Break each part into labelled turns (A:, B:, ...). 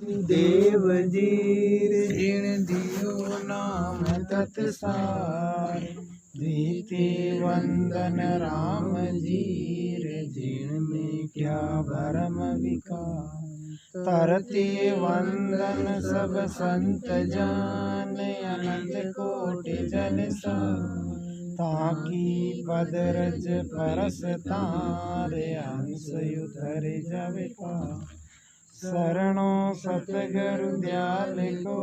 A: देव जीर ऋण दियो नाम तत्सार, दीते वंदन राम जीर जिण में क्या भरम विकार। तरते वंदन सब संत जान, अनंत कोटि जन सा, ताकि पद रज परस तारे, अंश उतर जावे पार। शरणों सतगुरु दयाल को,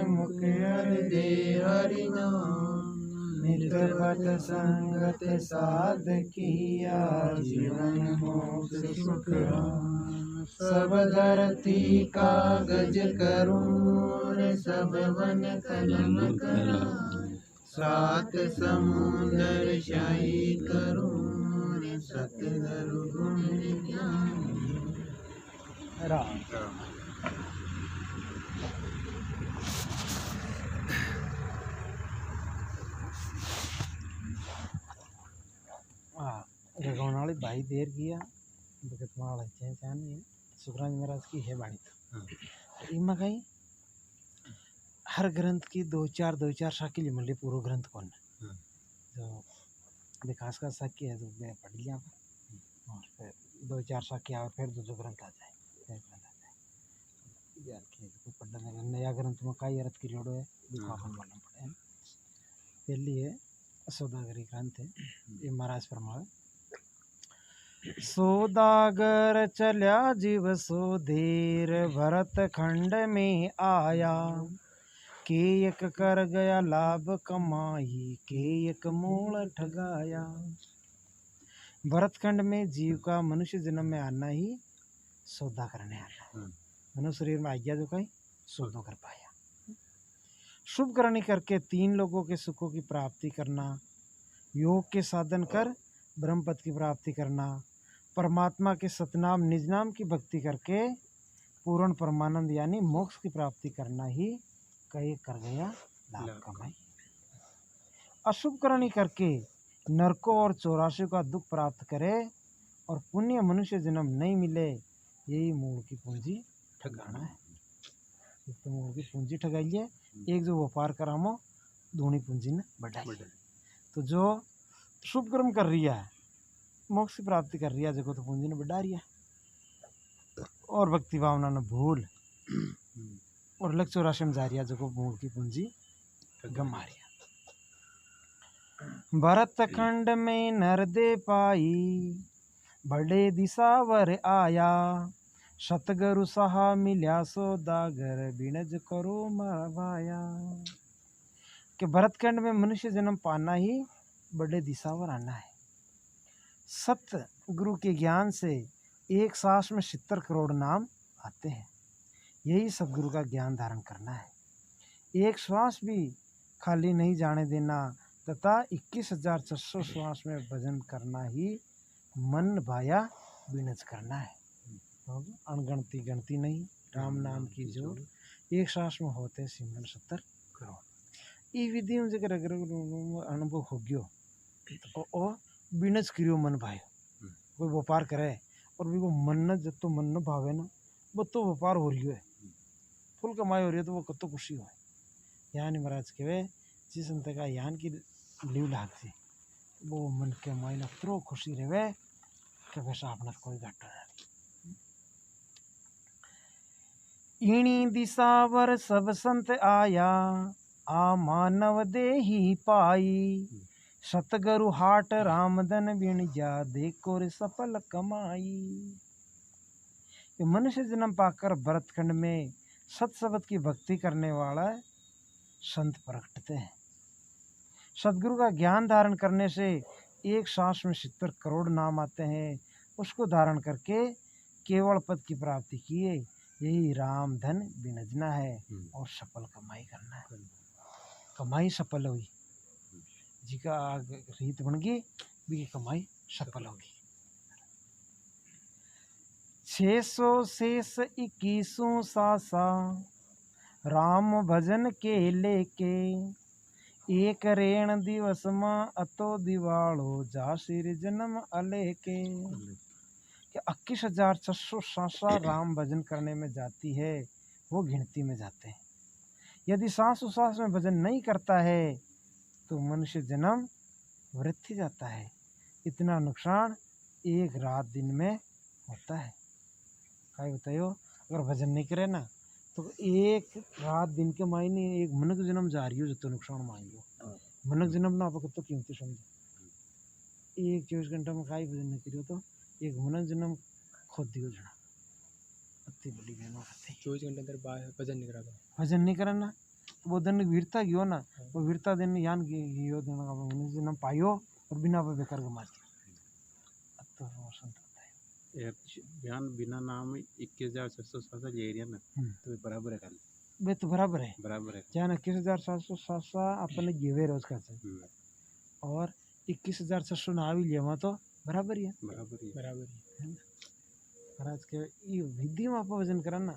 A: मुख हरि दे हरि नाम। नित पत संगत साध किया, जीवन मोक्ष सुख राम। सब धरती कागज करूं, सब वन कलम करा, सात समुंदर शाही करूं, सतगुरु गुण ज्ञान। राम रघुनाली भाई देर किया भगत माला चानी सुखराज महाराज की है बाणी तो इमा कहीं हर ग्रंथ की दो चार साकी ले मिले पूरा ग्रंथ कौन जो विकास का साकी है जो मैं पढ़ लिया और फिर दो चार साकी और फिर दूसरा ग्रंथ आ जाए यार के पढ़ने नया ग्रंथ में कई अर्थ की जोड़ो है दिखावन मालूम पड़े पहली है सौदागरी ग्रंथ है ये महाराज फरमाए। सौदागर चल्या जीव सो धीर, भरत खंड में आया, के एक कर गया लाभ कमाई, के एक मूल ठगाया। भरत खंड में जीव का मनुष्य जन्म में आना ही सौदा करने आना, मनुष्य शरीर में आ गया जो कहीं सौदा कर पाया। शुभ करनी करके तीन लोगों के सुखों की प्राप्ति करना, योग के साधन कर ब्रह्म पद की प्राप्ति करना, परमात्मा के सतनाम निज नाम की भक्ति करके पूर्ण परमानंद यानी मोक्ष की प्राप्ति करना ही कई कर गया लाभ कमाई। अशुभ करनी करके नरकों और 84 का दुख प्राप्त करे और पुण्य मनुष्य जन्म नहीं मिले, यही मूल की पूंजी ठगाना है। तो मूल की पूंजी ठगाइए, एक जो व्यापार करामो दूनी पूंजी ने बढ़ाई। तो जो शुभ कर्म कर रही है मोक्ष की प्राप्ति कर रही है, जगह तो पूंजी ने बढ़ा रही है और भक्ति भावना ने भूल और लक्ष्य 84 में जा रही है, जगह मूल की पूंजी गमा रही है। भरत खंड में नर दे पाई, बड़े दिशावर आया, सतगुरु सहा मिल्या सौदागर, बिनज करो मरवाया। कि भरत खंड में मनुष्य जन्म पाना ही बड़े दिशावर आना है। सत्य गुरु के ज्ञान से एक सांस में 70 करोड़ नाम आते हैं, यही सतगुरु का ज्ञान धारण करना है। एक श्वास भी खाली नहीं जाने देना तथा 21,600 श्वास में भजन करना ही मन भाया विनज करना है। अनगणती गणती नहीं, राम नाम की जोड़ एक श्वास में होते सिमरन 70 करोड़। ये विधियों जगह अगर अनुभव हो गयो तो बिनज करियो मन भायो। कोई व्यापार करे और भी वो मन जब तो मन न भावे ना वो तो व्यापार हो रही है, फुल कमाई हो रही है तो वो कतो खुशी हो। यानी महाराज कहे जिस अंत का यान की लीव लागती वो मन के मायने इतरो खुशी रहे कि वैसा अपना कोई घाटा है। इणी दिशावर सब संत आया, आ मानव देही पाई, सतगुरु हाट रामधन बिन जा, देखो रे सफल कमाई। ये मनुष्य जन्म पाकर भरतखंड में सत शब्द की भक्ति करने वाला संत प्रकटते हैं। सतगुरु का ज्ञान धारण करने से एक सांस में 70 करोड़ नाम आते हैं। उसको धारण करके केवल पद की प्राप्ति किए, यही राम धन बिनजना है और सफल कमाई करना है। कमाई सफल हुई जी का रीत बन गई, भी कमाई सफल होगी। 600 शेष 21 सासा, राम भजन के लेके, एक रेण दिवस मां अतो दिवालो, जा सिर जन्म अलेके। कि 21,600 राम भजन करने में जाती है, वो गिनती में जाते हैं। यदि सांस उसास में भजन नहीं करता है तो मनुष्य जन्म वृथी जाता है। इतना नुकसान एक रात दिन में होता है। काय बतायो, अगर भजन नहीं करे ना तो एक रात दिन के मायने एक मनक जन्म जा रही हो जो तो नुकसान मांगियो। मनक जन्म ना आप तो कीमती समझो। एक 24 घंटा में काय भजन नहीं करियो तो एक मनक जन्म खुद दियो जना अति बड़ी बेनो खाती।
B: 24 घंटे अंदर भजन नहीं करा
A: भजन नहीं करे ना तो वो दिन वीरता गयो ना, वो वीरता दिन यान गयो दिन का मनक जन्म पायो और बिना पे बेकार गमा दियो। तो वो संत
C: ध्यान बिना नाम 21,667 ले रही है ना, तो बराबर है खाली।
A: वे तो बराबर है,
C: बराबर है।
A: जान 21,767 अपने जीवे रोज का से और 21,600 ना भी लिया तो बराबर ही है।
B: बराबर ही
A: महाराज के ये विधि में आप वजन करा ना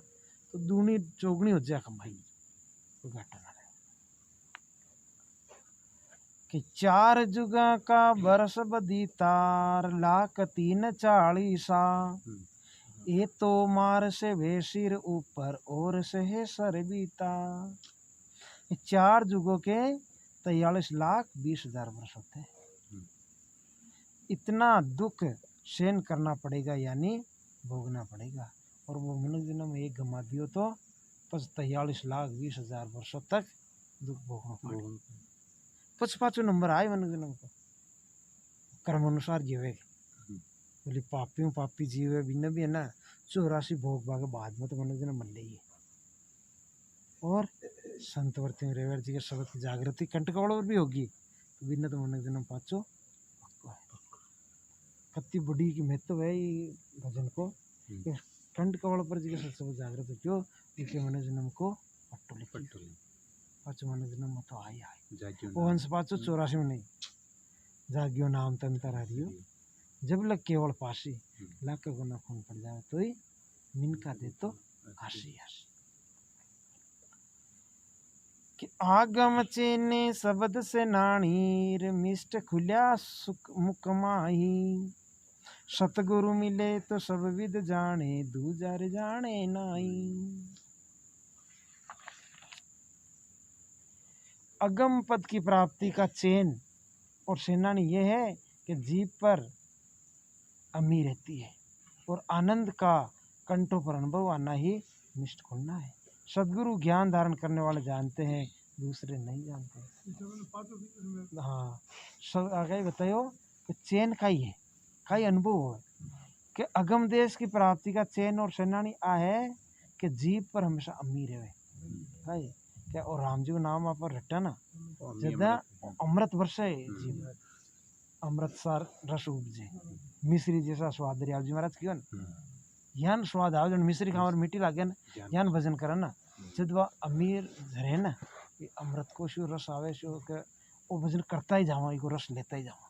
A: तो दूनी चौगनी हो जाए कमाई, कोई घाटा ना रहे। कि 4 जुगा का बरस बदी तार लाख 340 ये तो मार से वे सिर ऊपर और से है सर बीता। 4 जुगों के 43,20,000 वर्ष होते हैं। इतना दुख सहन करना पड़ेगा यानी भोगना पड़ेगा। और वो मनुष्य जन्म एक गमा दियो तो बस 43,20,000 वर्षों तक दुख भोगना पड़ेगा। 55 नंबर आए मनुष्य जन्म को कर्म अनुसार जीवे बोली पापियों पापी जीवे बिना भी है ना 84 भोग भाग बाद में तो मनुष्य जन्म मिल रही है। और संतवर्ती रेवर जी के शब्द की जागृति कंटकवड़ भी होगी तो बिना तो मनुष्य जन्म पाचो कति बड़ी की महत्व है ये भजन को। कंठ कवल पर जी के सब जागृत क्यों इनके मन जन्म को पट्टो पाचो मन जन्म तो आई वो हंस पाचो 84 में नहीं जाग्यो नाम तंतर हरियो जब लग केवल पासी लाख गुना खून पड़ जाए तो ही मिनका दे तो हसी हसी। कि आगम चेने शब्द से नाणीर मिष्ट खुल्या सुख मुकमाही सतगुरु मिले तो सब विद जाने दूजर जाने नाई। अगम पद की प्राप्ति का चैन और सेनानी ये है कि जीव पर अमी रहती है और आनंद का कंठों पर अनुभव आना ही निष्ठ खुलना है। सदगुरु ज्ञान धारण करने वाले जानते हैं दूसरे नहीं जानते। हाँ सब आगे बताओ कि चैन का ही है का ही अनुभव हो कि अगम देश की प्राप्ति का चैन और सेनानी आ है कि जीव पर हमेशा अमीर है भाई क्या। और राम जी का नाम आप रटा ना ज्यादा अमृत वर्ष है जीव अमृत सार रस उपजे मिश्री जैसा स्वाद दरिया जी महाराज क्यों ना यान स्वाद आओ जन मिश्री खाओ और मीठी लागे ना यान भजन करे ना जब वह अमीर रहे ना ये अमृत को शो रस आवे शो के वो भजन करता ही जावा इसको रस लेता ही जावा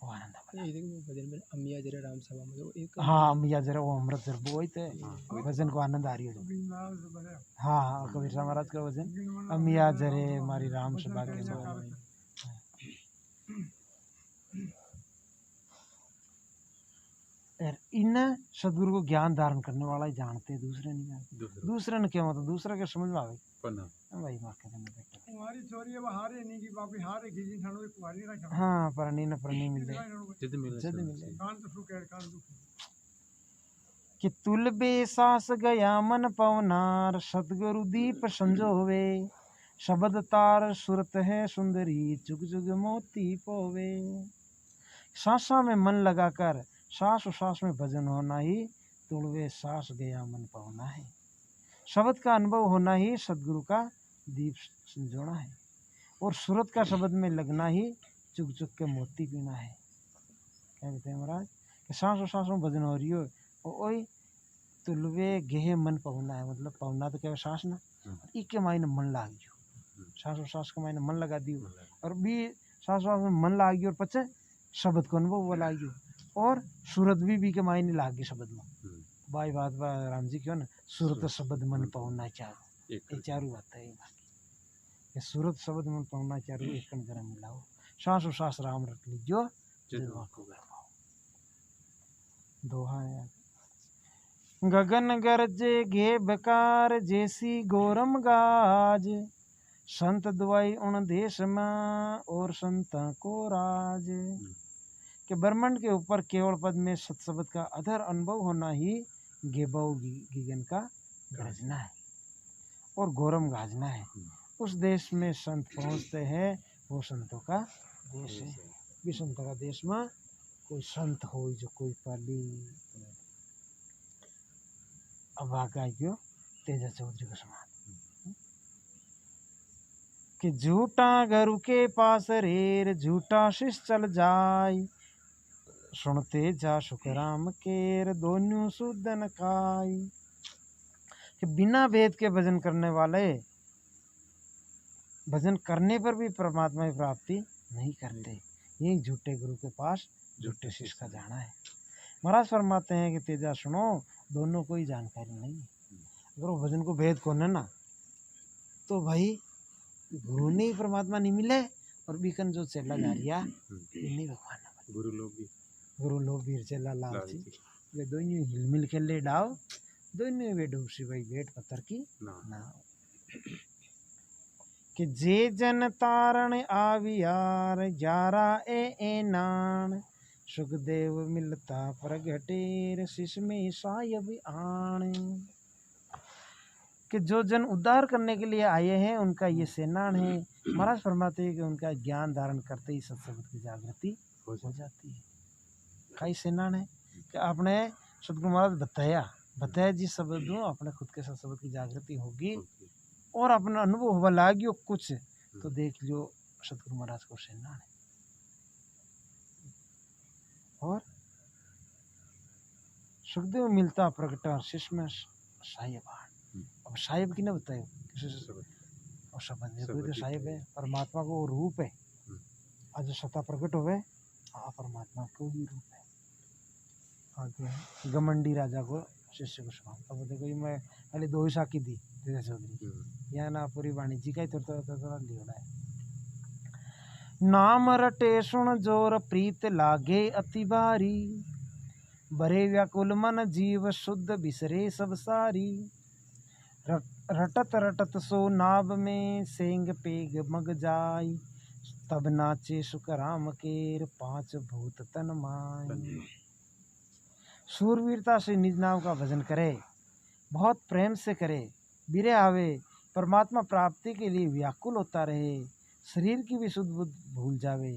A: वो आनंद
B: ये देखो भजन में अमिया जरा राम सभा में वो एक
A: हाँ अमिया जरा वो अमृत जरा वो ही थे भजन को आनंद आ रही है। हाँ कबीर साहब महाराज का भजन अमिया जरे हमारी राम सभा के इन सदगुरु को ज्ञान धारण करने वाला ही जानते हैं दूसरे नहीं जानते। दूसरे ने क्या मतलब दूसरा क्या समझ में आवे भाई माँ के बेटा
D: तुम्हारी छोरी अब हारे नहीं की बापी हारे की जिन थानो कुवारी ना छा
A: हाँ परनी न परनी मिले
C: जिद मिले
D: कान तो सुख है कान दुख
A: कि तुल बेसास गया मन पवनार सतगुरु दीप संजोवे शब्द तार सुरत है सुंदरी जुग जुग मोती पोवे। सांसा में मन लगाकर सांस सांस में भजन होना ही तुलवे सांस गया मन पवना है। शब्द का अनुभव होना ही सदगुरु का दीप संजोना है और सूरत का शब्द में लगना ही चुग चुग के मोती पीना है। क्या कहते हैं महाराज कि सांस और सांस में भजन हो रही हो ओए तुलवे गेहे मन पवना है मतलब पवना तो क्या सांस ना इके मायने मन लाग गयो सांस और सांस के मायने मन लगा दियो और भी सांस सांस में मन लाग गयो और पचे शब्द को अनुभव वो लाग गयो और सूरत भी के मायने लाग गई शब्द में बाई बात बा राम जी क्यों ना सूरत शब्द मन पवना चारो ये चारू बात है ये सूरत शब्द मन पवना चारू एक कण गरम मिलाओ सांस और सांस राम रख लीजो जदवा को गरमाओ दोहा है। गगन गरजे गे बकार जैसी गोरम गाज, संत दुआई उन देश में और संत को राज। कि ब्रह्मांड के ऊपर केवल पद में सत्शब्द का अधर अनुभव होना ही गेबऊ गगन का गरजना है और गौरम गाजना है। उस देश में संत पहुँचते हैं, वो संतों का देश है। भी संतों का देश में कोई संत हो जो कोई पाली अभागा क्यों तेजा चौधरी का समान कि झूठा गुरु के पास रेर झूठा शिष चल जाय, सुनते जा सुखराम केर दोनों सुदन खाय। कि बिना भेद के भजन करने वाले भजन करने पर भी परमात्मा की प्राप्ति नहीं करते। यही झूठे गुरु के पास झूठे शिष्य का जाना है। महाराज फरमाते हैं कि तेजा सुनो, दोनों कोई जानकारी नहीं है। अगर वो भजन को भेद को ना तो भाई गुरु ने ही परमात्मा नहीं मिले और बीकन जो चेला जा रिया नहीं भगवान गुरु लोग भी चेला लालची वे दोनों हिल मिल के ले डाओ, दोनों वे डूबसी भाई भेंट पत्थर की ना कि जे जन तारण आवियार ग्यारा ए नान, सुखदेव मिलता प्रगटेर शिष में सायब आण। कि जो जन उद्धार करने के लिए आए हैं उनका ये सेनान है। महाराज फरमाते हैं कि उनका ज्ञान धारण करते ही सत्संग की जागृति हो जाती है। कई सेनान है कि आपने सतगुरु महाराज बताया जिस शब्द में अपने खुद के सत्संग की जागृति होगी और अपना अनुभव होगा लागियो कुछ तो देख लियो सतगुरु महाराज को सेनान है। और सुखदेव मिलता प्रकटा शिष्य में साहिबान। अब साहिब की ना बताए और शब्द में कोई तो साहिब है, परमात्मा को रूप है। आज सत्ता प्रकट होवे परमात्मा को ही रूप है। आगे गमंडी राजा को शिष्य को समान। अब देखो मैं खाली दो ही साकी दी तेजा चौधरी या ना पूरी वाणिज्य का ही थोड़ा लियोड़ा है। नाम रटे सुन जोर प्रीत लागे अति बारी, बरे व्याकुल मन जीव शुद्ध बिसरे सब सारी। रटत रटत सो नाभ में सेंग पेग मग जाय, तब नाचे सुख राम केर पांच भूत तन माय। सूरवीरता से निज नाम का भजन करे, बहुत प्रेम से करे, बिरे आवे, परमात्मा प्राप्ति के लिए व्याकुल होता रहे, शरीर की भी शुद्ध बुद्ध भूल जावे।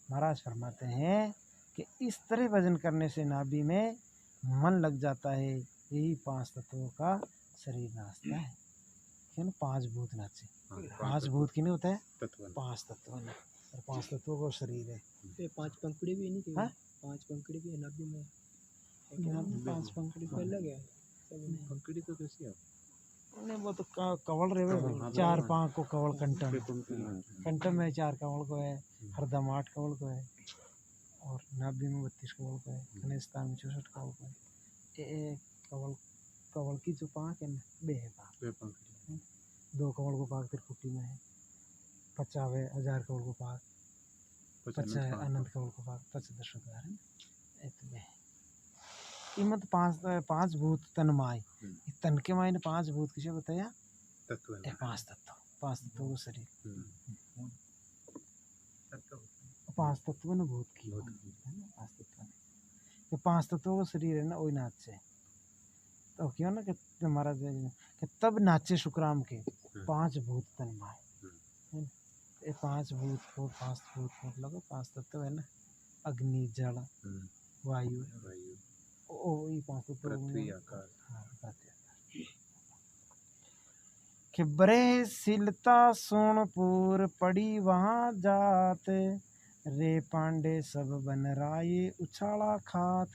A: महाराज फरमाते हैं कि इस तरह भजन करने से नाभि में मन लग जाता है। यही पांच तत्वों का शरीर नाचता है। क्यों? पांच भूत नाचे। पांच भूत की नहीं होता है, पांच तत्व ना, और पांच तत्वों का शरीर है।
B: ये पांच पंखुड़ी भी नहीं
A: हाँ?
B: पांच पंखुड़ी भी है नाभि में।
A: पांच पंखुड़ी
B: तो अलग है
C: पंखुड़ी तो कैसी है?
A: नहीं वो तो कवल रहे चार पांच को कवल कंठम में चार कवल को है, हरदम 8 कवल को है और नाभि में 32 कवल को है, खनिज स्थान में 64 कवल को है। एक कवल की जो पाँख है ना बे है पाँख, 2 कवल को पाँख त्रिकुटी में है, 50 हजार कवल को पाँख, 50 अनंत कवल को पाँख, 50 द्वार है इतने कीमत पांच भूत तन माय। तन के मायने 5 भूत किसे बताया?
C: तत्व है।
A: 5 तत्व को शरीर, 5 तत्व न भूत की है ना, 5 तत्व ने ये 5 तत्वों को शरीर है ना, वही नाचे तो क्यों ना कि महाराज कि तब नाचे सुखराम के 5 भूत तन माय। ये 5 भूत को 5 भूत मतलब 5 तत्व है ना, अग्नि जल वायु वही 5 तत्व
C: पृथ्वी आकाश।
A: कि बरे सिलता सोनपुर पड़ी वहाँ जात, रे पांडे सब बन राये उछाला खात।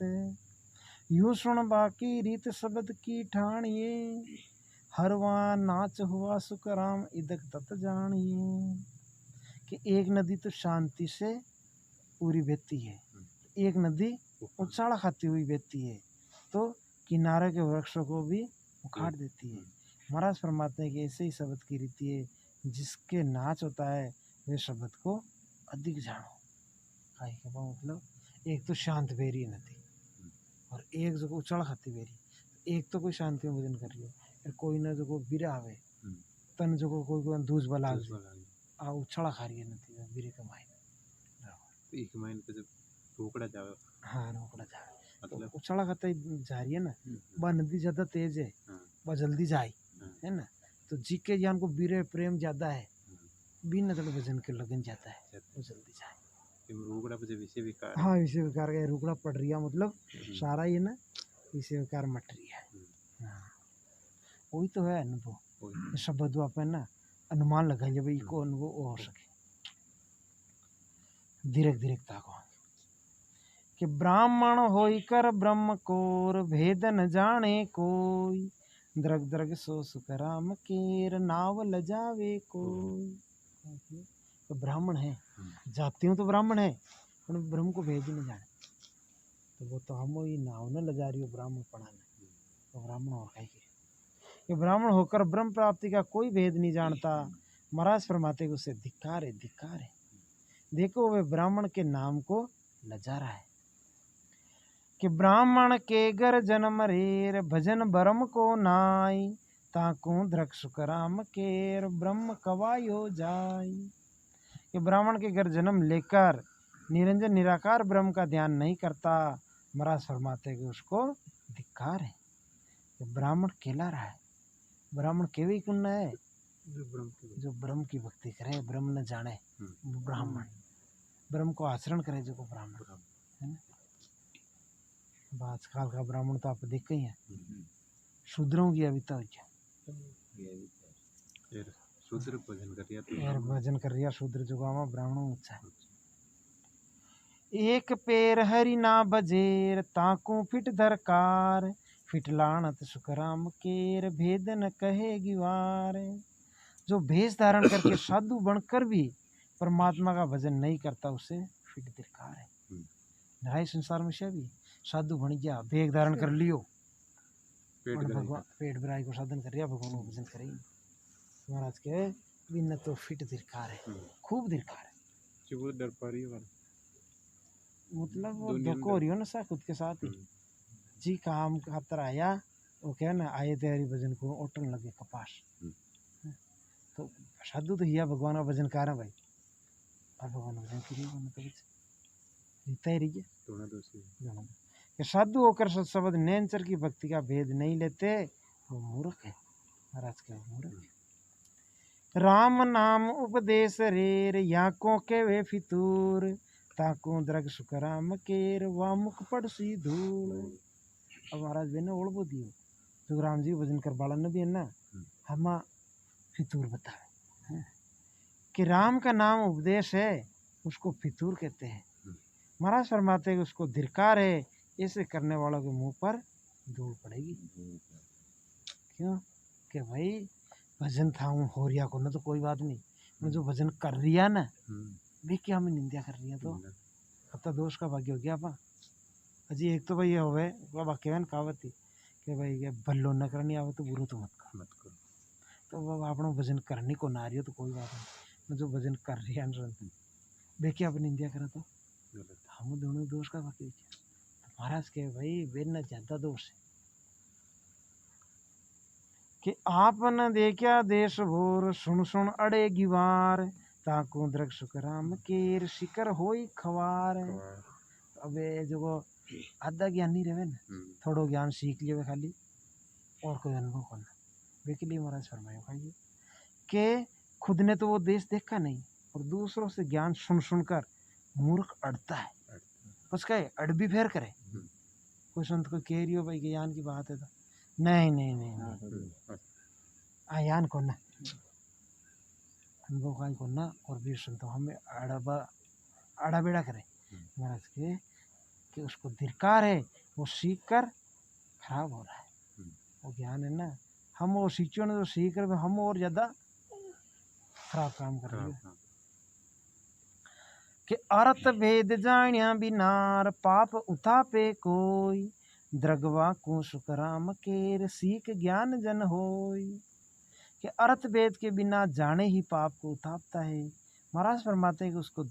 A: यूं सुन बाकी रीत शब्द की ठाणिए, हरवा नाच हुआ सुखराम इदक तत जानिए। कि एक नदी तो शांति से पूरी बहती है, एक नदी उछाला खाती हुई बहती है तो किनारे के वृक्षों को भी उखाड़ देती है। महाराज फरमाते हैं कि ऐसे ही शब्द की रीति है, जिसके नाच होता है वे शब्द को अधिक जानो। मतलब एक तो शांत बेरी नदी और एक जो उछाल खाती बेरी एक तो कोई शांति में भजन कर रही है और कोई ना जो बिरा आवे तन जो कोई दूज बला आ उछाला खा रही है नती बिरे का माइन
C: एक महीने पे जब रोकड़ा जावे
A: हाँ रोकड़ा जाए तो
C: मतलब
A: उछाला खाता ही जा रही है ना वह नदी ज़्यादा तेज है वह जल्दी जाए है ना तो जी के ज्ञान को बीरे प्रेम ज़्यादा है बिन मतलब भजन के लगन जाता है वो जल्दी जाए
C: रोकड़ा पे जब विषय विकार
A: हाँ विषय विकार का रुकड़ा पड़ रही है मतलब सारा ये ना विषय विकार मट रही है हाँ वही तो है अनुभव शब्द अपन ना अनुमान लगाइए भाई को अनुभव हो सके धीरे धीरे ताको कि ब्राह्मण होई कर ब्रह्म कोर भेद न जाने कोई द्रग द्रग सो सुख राम केर नाव लजावे कोई तो ब्राह्मण है जातियों तो ब्राह्मण है पर ब्रह्म को भेद ही नहीं जाने तो वो तो हम ही नाव न लजा रही हो ब्राह्मण पढ़ाने तो ब्राह्मण और कहीं ये ब्राह्मण होकर ब्रह्म प्राप्ति का कोई भेद नहीं जानता महाराज फरमाते कि उसे धिक्कार है देखो वे ब्राह्मण के नाम को लजा रहा है कि ब्राह्मण के घर जन्म रेर भजन ब्रह्म को नाई ताकू द्रक सुखराम केर ब्रह्म कवायो जाय कि ब्राह्मण के घर जन्म लेकर निरंजन निराकार ब्रह्म का ध्यान नहीं करता महाराज फरमाते कि उसको धिक्कार है कि ब्राह्मण केला रहा है ब्राह्मण केवी कुन्न है जो ब्रह्म की भक्ति करे ब्रह्म न जाने ब्राह्मण ब्रह्म को आचरण करे जो को ब्राह्मण है ना आजकल का ब्राह्मण तो आप देख ही हैं शूद्रों की अविता हो
C: शूद्र भजन कर रिया
A: यार भजन कर रिया शूद्र जो गावा ब्राह्मणों अच्छा है एक पैर हरि ना बजेर ताकू फिट दरकार फिट लाणत सुखराम केर भेद न कहे गिवार जो भेष धारण करके साधु बनकर भी परमात्मा का भजन नहीं करता उसे फिट दरकार है नहाय संसार में से भी साधु बन गया भेष धारण कर लियो भगवान पेट भराई को साधन कर रिया भगवान को भजन करे महाराज के बिन तो फिट दरकार है खूब दरकार है
C: वो डर पा रही है
A: मतलब वो धोखो हो रही हो ना सा खुद के साथ ही जी काम खातर आया वो क्या ना आए तेरी भजन को ओटन लगे कपास तो साधु तो हिया भगवान का भजन कर भाई और भगवान का भजन करिए मतलब जीता ही रहिए कि साधु होकर सत्शब्द नैनचर की भक्ति का भेद नहीं लेते वो मूर्ख है महाराज के मूर्ख है राम नाम उपदेश रेर याकों के वे फितूर ताकू द्रग सुख राम केर वामुख पड़सी धूल अब महाराज बेने ओढ़ दियो तो राम जी भजन कर बाला ने भी है ना हम फितूर बताए कि राम का नाम उपदेश है उसको फितूर कहते हैं महाराज फरमाते हैं उसको धिक्कार है ऐसे करने वालों के मुंह पर धूल पड़ेगी क्यों कि भाई भजन था हूँ हो रिया को ना तो कोई बात नहीं मैं जो भजन कर रिया ना वे क्या हमें निंदा कर रही है तो अब तो दोष का भाग्य हो गया अपा अजी एक तो भाई ये हो गए वाक्य है कहावत थी कि भाई ये भल्लो न करनी आवे तो बुरो तो मत करो तो वो आपनो भजन करने को ना रही हो तो कोई बात नहीं जो भजन कर रही है वे क्या अपनी निंदा करा तो हम दोनों दोष का भाग्य तो महाराज के भाई वे न ज्यादा दोष है कि आप न देखा देश भोर सुन सुन अड़े गिवार ताकू द्रग सुख राम केर शिकर होई खवार अब जो आधा ज्ञान नहीं रहे ना थोड़ो ज्ञान सीख लियो खाली और कोई अनुभव करना वे के लिए महाराज फरमाया खाइए कि खुद ने तो वो देश देखा नहीं और दूसरों से ज्ञान सुन सुनकर मूर्ख अड़ता है बस कहे अड़ भी फेर करे कोई संत को कह रही हो भाई ज्ञान की बात है तो नहीं नहीं नहीं, नहीं। आयान को ना अनुभव का को ना और भी संतो हमें आड़ा बेड़ा करे महाराज के कि उसको धिक्कार है वो सीख कर खराब हो रहा है वो ज्ञान है ना हम वो सीखो ना तो सीख कर हम और ज़्यादा खराब काम कर रहे हैं कि अर्थ भेद जानिया बिनार पाप उतापे कोई द्रगवा को सुखराम केर सीख ज्ञान जन होई कि अर्थ भेद के बिना जाने ही पाप को उतापता है महाराज फरमाते हैं कि उसको